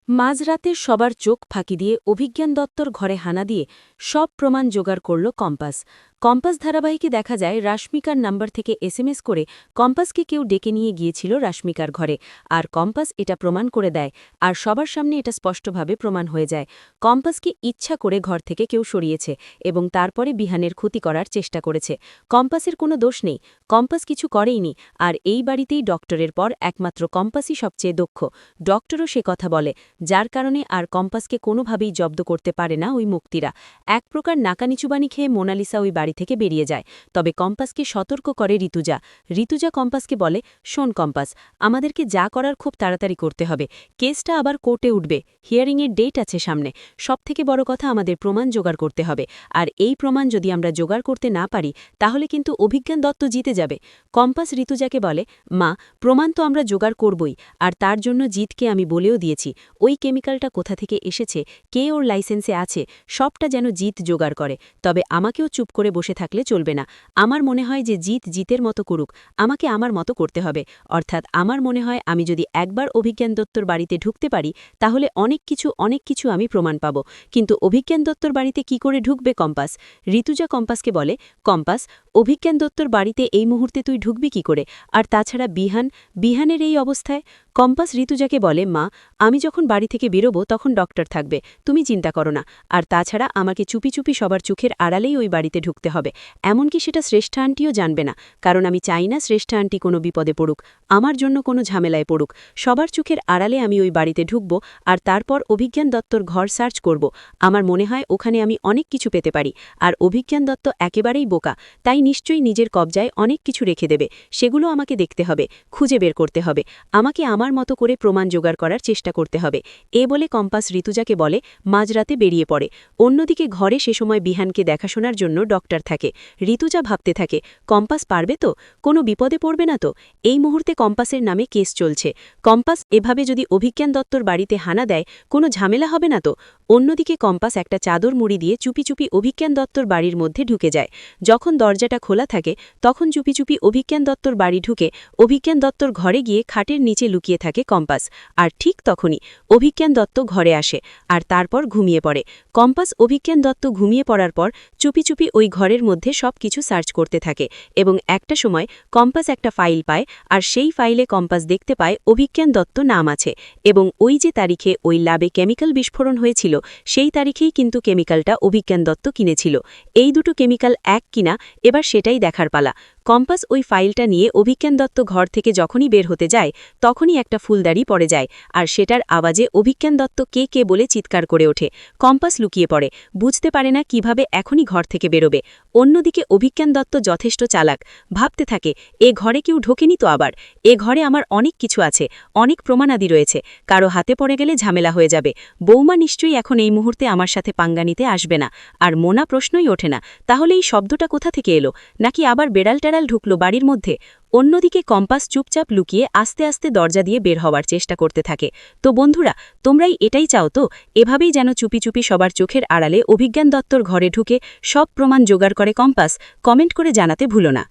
মাঝরাতে সবার চোখ ফাঁকি দিয়ে অভিজ্ঞান দত্তর ঘরে হানা দিয়ে সব প্রমাণ জোগাড় করল কম্পাস। কম্পাস ধারাবাহিকে দেখা যায় রাশমিকার নাম্বার থেকে এসএমএস করে কম্পাসকে কেউ ডেকে নিয়ে গিয়েছিল রাশমিকার ঘরে, আর কম্পাস এটা প্রমাণ করে দেয়। আর সবার সামনে এটা স্পষ্টভাবে প্রমাণ হয়ে যায় কম্পাসকে ইচ্ছা করে ঘর থেকে কেউ সরিয়েছে এবং তারপরে বিহানের ক্ষতি করার চেষ্টা করেছে। কম্পাসের কোনো দোষ নেই, কম্পাস কিছু করেইনি। আর এই বাড়িতেই ডক্টরের পর একমাত্র কম্পাসই সবচেয়ে দক্ষ। ডক্টরও সে কথা বলে, যার কারণে আর কম্পাসকে কোনোভাবেই জব্দ করতে পারে না ওই মুক্তিরা। এক প্রকার নাকানিচুবানি খেয়ে মোনালিসা ওই বাড়ি থেকে বেরিয়ে যায়। তবে কম্পাসকে সতর্ক করে ঋতুজা। ঋতুজা কম্পাসকে বলে, শোন কম্পাস, আমাদেরকে যা করার খুব তাড়াতাড়ি করতে হবে। কেসটা আবার কোর্টে উঠবে, হিয়ারিংয়ের ডেট আছে সামনে। সবথেকে বড় কথা, আমাদের প্রমাণ জোগাড় করতে হবে। আর এই প্রমাণ যদি আমরা জোগাড় করতে না পারি তাহলে কিন্তু অভিজ্ঞান দত্ত জিতে যাবে। কম্পাস ঋতুজাকে বলে, মা, প্রমাণ তো আমরা জোগাড় করবই, আর তার জন্য জিতকে আমি বলেও দিয়েছি ওই কেমিক্যালটা কোথা থেকে এসেছে, কে ওর লাইসেন্সে আছে, সবটা যেন জিত জোগাড় করে। তবে আমাকেও চুপ করে বসে থাকলে চলবে না। আমার মনে হয় যে জিত জিতের মতো করুক, আমাকে আমার মতো করতে হবে। অর্থাৎ আমার মনে হয় আমি যদি একবার অভিজ্ঞান দত্তর বাড়িতে ঢুকতে পারি তাহলে অনেক কিছু আমি প্রমাণ পাব। কিন্তু অভিজ্ঞান দত্তর বাড়িতে কি করে ঢুকবে কম্পাস? ঋতুজা কম্পাসকে বলে, কম্পাস, অভিজ্ঞান দত্তর বাড়িতে এই মুহূর্তে তুই ঢুকবি কি করে? আর তাছাড়া বিহানের এই অবস্থায়? কম্পাস ঋতুজাকে বলে, মা, আমি যখন বাড়ি থেকে বেরোবো তখন ডক্টর থাকবে, তুমি চিন্তা করো না। আর তাছাড়া আমাকে চুপি চুপি সবার চোখের আড়ালেই ওই বাড়িতে ঢুকতে হবে। এমনকি সেটা শ্রেষ্ঠা আন্টিও জানবে না, কারণ আমি চাই না শ্রেষ্ঠা আন্টি কোনো বিপদে পড়ুক, আমার জন্য কোনো ঝামেলায় পড়ুক। সবার চোখের আড়ালে আমি ওই বাড়িতে ঢুকব, আর তারপর অভিজ্ঞান দত্তর ঘর সার্চ করব। আমার মনে হয় ওখানে আমি অনেক কিছু পেতে পারি। আর অভিজ্ঞান দত্ত একেবারেই বোকা, তাই নিশ্চয়ই নিজের কবজায় অনেক কিছু রেখে দেবে। সেগুলো আমাকে দেখতে হবে, খুঁজে বের করতে হবে। আমাকে আমার মতো করে প্রমাণ জোগাড় করার চেষ্টা করতে হবে। এ বলে কম্পাস ঋতুজাকে বলে মাঝরাতে বেরিয়ে পড়ে। অন্যদিকে ঘরে সে সময় বিহানকে দেখাশোনার জন্য ডক্টর থাকে। ঋতুজা ভাবতে থাকে, কম্পাস পারবে তো? কোনো বিপদে পড়বে না তো? এই মুহূর্তে কম্পাসের নামে কেস চলছে। কম্পাস এভাবে যদি অভিজ্ঞান দত্তর বাড়িতে হানা দেয় কোনো ঝামেলা হবে না তো? অন্যদিকে কম্পাস একটা চাদর মুড়ি দিয়ে চুপি চুপি অভিজ্ঞান দত্তর বাড়ির মধ্যে ঢুকে যায়। যখন দরজাটা খোলা থাকে তখন চুপি চুপি অভিজ্ঞান দত্তর বাড়ি ঢুকে অভিজ্ঞান দত্তর ঘরে গিয়ে খাটের নিচে লুকিয়ে থাকে কম্পাস। আর ঠিক তখনই অভিজ্ঞান দত্ত ঘরে আসে আর তারপর ঘুমিয়ে পড়ে। কম্পাস অভিজ্ঞান দত্ত ঘুমিয়ে পড়ার পর চুপি চুপি ওই ঘরের মধ্যে সবকিছু সার্চ করতে থাকে এবং একটা সময় কম্পাস একটা ফাইল পায়, আর সেই ফাইলে কম্পাস দেখতে পায় অভিজ্ঞান দত্ত নাম আছে এবং ওই যে তারিখে ওই ল্যাবে কেমিক্যাল বিস্ফোরণ হয়েছিল সেই তারিখেই কিন্তু কেমিক্যালটা অভিজ্ঞান দত্ত কিনেছিল। এই দুটো কেমিক্যাল এক কিনা এবার সেটাই দেখার পালা। কম্পাস ওই ফাইলটা নিয়ে অভিজ্ঞান দত্ত ঘর থেকে যখনই বের হতে যায় তখনই একটা ফুলদাড়ি পড়ে যায়, আর সেটার আওয়াজে অভিজ্ঞান দত্ত কে কে বলে চিৎকার করে ওঠে। কম্পাস লুকিয়ে পড়ে, বুঝতে পারে না কিভাবে এখনই ঘর থেকে বেরোবে। অন্যদিকে অভিজ্ঞান দত্ত যথেষ্ট চালাক, ভাবতে থাকে, এ ঘরে কেউ ঢোকেনি তো আবার? এ ঘরে আমার অনেক কিছু আছে, অনেক প্রমাণাদি রয়েছে, কারো হাতে পড়ে গেলে ঝামেলা হয়ে যাবে। বৌমা নিশ্চয়ই এখন এই মুহূর্তে আমার সাথে পাঙ্গা নিতে আসবে না। আর মোনা প্রশ্নই ওঠে না, তাহলে এই শব্দটা কোথা থেকে এলো? নাকি আবার বেড়াল টেড়াল ঢুকলো বাড়ির মধ্যে? অন্যদিকে কম্পাস চুপচাপ লুকিয়ে আস্তে আস্তে দরজা দিয়ে বের হওয়ার চেষ্টা করতে থাকে। তো বন্ধুরা, তোমরাই এটাই চাও তো? এভাবেই যেন চুপি চুপি সবার চোখের আড়ালে অভিজ্ঞান দত্তর ঘরে ঢুকে সব প্রমাণ জোগাড় করে কম্পাস? কমেন্ট করে জানাতে ভুলো না।